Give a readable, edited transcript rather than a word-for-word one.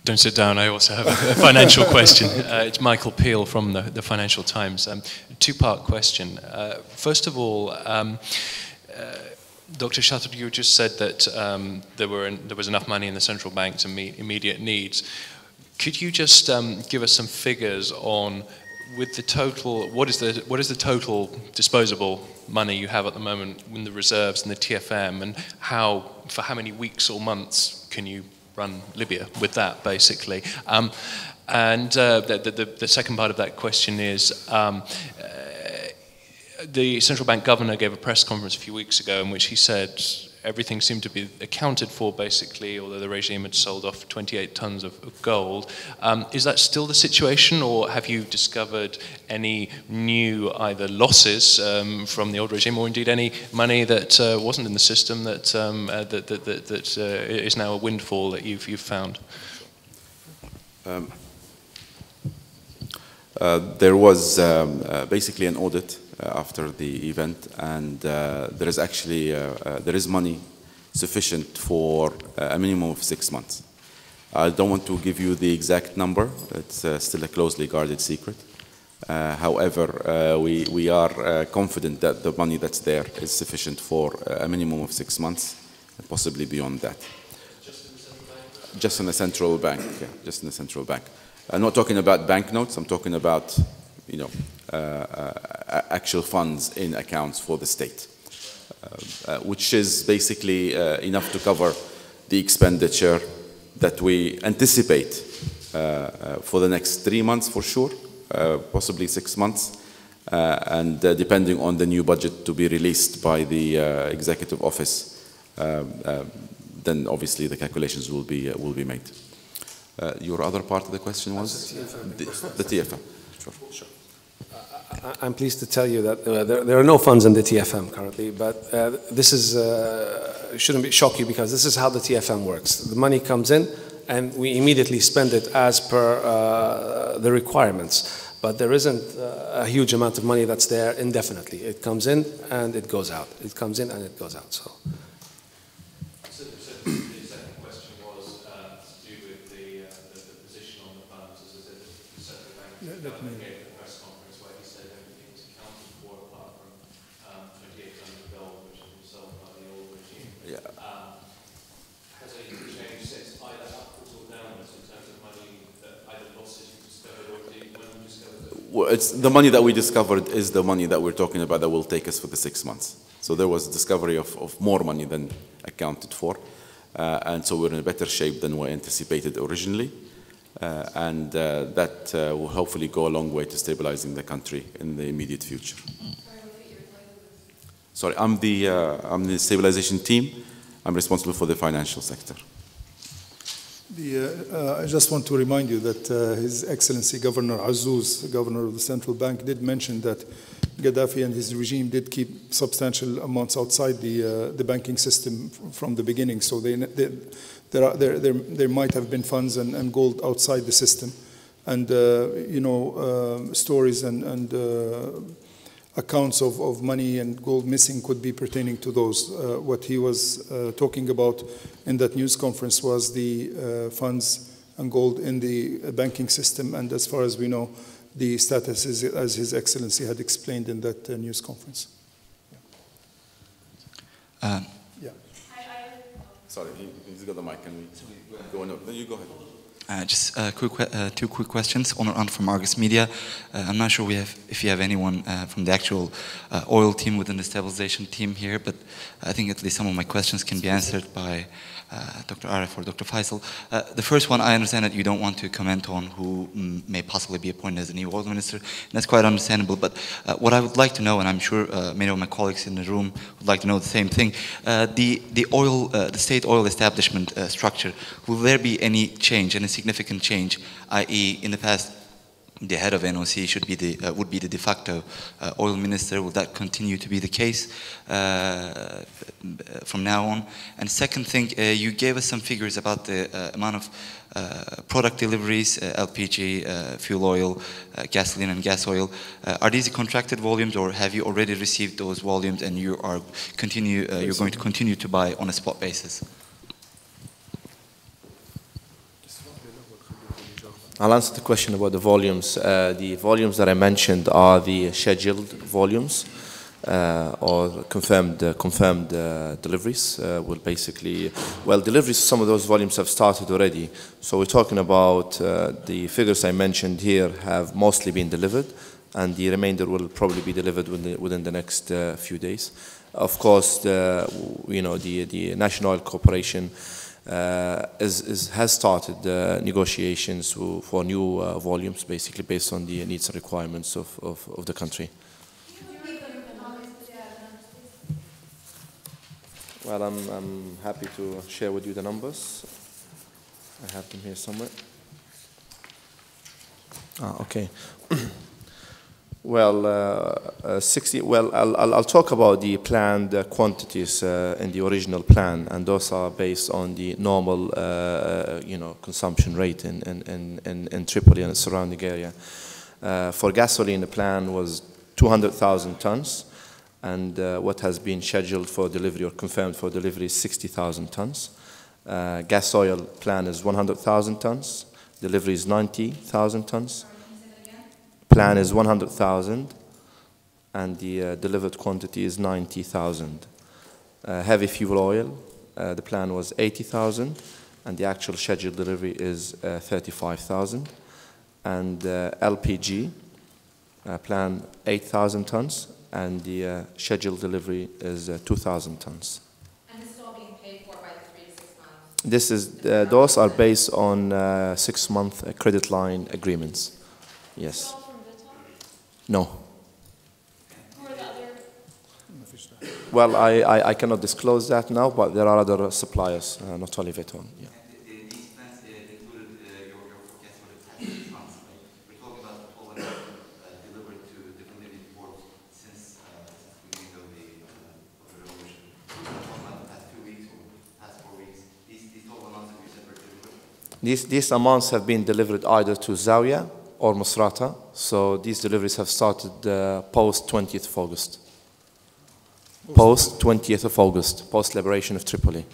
Don't sit down, I also have a financial question. It's Michael Peel from the Financial Times. Two-part question. First of all, Dr. Shatter, you just said that there was enough money in the central bank to meet immediate needs. Could you just give us some figures on, with the total, what is the total disposable money you have at the moment in the reserves and the TFM, and for how many weeks or months can you run Libya with that, basically? The second part of that question is, the central bank governor gave a press conference a few weeks ago in which he said everything seemed to be accounted for, basically, although the regime had sold off 28 tons of gold. Is that still the situation, or have you discovered any new either losses from the old regime, or indeed any money that wasn't in the system that is now a windfall that you've found? There was basically an audit after the event, and there is actually there is money sufficient for a minimum of 6 months. I don't want to give you the exact number. It's still a closely guarded secret. However, we are confident that the money that's there is sufficient for a minimum of 6 months, and possibly beyond that. Just in the central bank? Just in the central bank, yeah, just in the central bank. I'm not talking about banknotes. I'm talking about, you know, actual funds in accounts for the state, which is basically enough to cover the expenditure that we anticipate for the next 3 months for sure, possibly 6 months, and depending on the new budget to be released by the executive office, then obviously the calculations will be made. Your other part of the question was? The TFM. Sure. I'm pleased to tell you that there are no funds in the TFM currently, but this shouldn't shock you, because this is how the TFM works. The money comes in and we immediately spend it as per the requirements. But there isn't a huge amount of money that's there indefinitely. It comes in and it goes out. It comes in and it goes out. So the second question was to do with the position on the funds. As I said, the central bank gave a press conference where he said everything was accounted for apart from 28 tons of gold, which had been sold by the old regime. Yeah. Has anything changed since, either upwards or downwards, in terms of money, either losses you discovered or the money you discovered? Well, it's the money that we discovered is the money that we're talking about that will take us for the 6 months. So there was a discovery of more money than accounted for. And so we're in a better shape than we anticipated originally. And that will hopefully go a long way to stabilizing the country in the immediate future. Sorry, I'm the stabilization team. I'm responsible for the financial sector. I just want to remind you that His Excellency Governor Azzouz, the governor of the central bank, did mention that Gaddafi and his regime did keep substantial amounts outside the banking system from the beginning. So there might have been funds and gold outside the system, and stories and accounts of money and gold missing could be pertaining to those. What he was talking about in that news conference was the funds and gold in the banking system, and as far as we know, the status is as His Excellency had explained in that news conference. Yeah. Sorry, he's got the mic. Can we go on? No, you go ahead. Just two quick questions. Onur from Argus Media. I'm not sure if you have anyone from the actual oil team within the stabilization team here, but I think at least some of my questions can be answered by Dr. Aref or Dr. Faisal. The first one, I understand that you don't want to comment on who may possibly be appointed as the new oil minister, and that's quite understandable, but what I would like to know, and I'm sure many of my colleagues in the room would like to know the same thing, the state oil establishment structure, will there be any change, any significant change, i.e. in the past, the head of NOC would be the de facto oil minister? Will that continue to be the case from now on? And second thing, you gave us some figures about the amount of product deliveries, LPG, fuel oil, gasoline and gas oil. Are these contracted volumes, or have you already received those volumes and you're going to continue to buy on a spot basis? I'll answer the question about the volumes. The volumes that I mentioned are the scheduled volumes or confirmed deliveries. Will basically, well, deliveries, some of those volumes have started already. So we're talking about the figures I mentioned here have mostly been delivered, and the remainder will probably be delivered within the next few days. Of course, the National Oil Corporation has started negotiations for new volumes, basically based on the needs and requirements of the country. Well, I'm happy to share with you the numbers. I have them here somewhere. Okay. Well, I'll talk about the planned quantities in the original plan, and those are based on the normal, consumption rate in Tripoli and the surrounding area. For gasoline, the plan was 200,000 tons, and what has been scheduled for delivery or confirmed for delivery is 60,000 tons. Gas oil plan is 100,000 tons. Delivery is 90,000 tons. Plan is 100,000, and the delivered quantity is 90,000. Heavy fuel oil, the plan was 80,000, and the actual scheduled delivery is 35,000. And LPG, plan 8,000 tons, and the scheduled delivery is 2,000 tons. And this is all being paid for by the 3 to 6 months? This is, those are based on 6-month credit line agreements. Yes. No. Who are the other? Well, I cannot disclose that now, but there are other suppliers, not only Vitol. Yeah. These plans included your forecast for the past 6 months, right? We're talking about the total amount delivered to different Libyan ports since the beginning of the revolution. We're talking about the past 2 weeks or past 4 weeks. These total amounts that you said were delivered? These amounts have been delivered either to Zawiya or Misrata, so these deliveries have started post 20th of August. Post 20th of August, post liberation of Tripoli.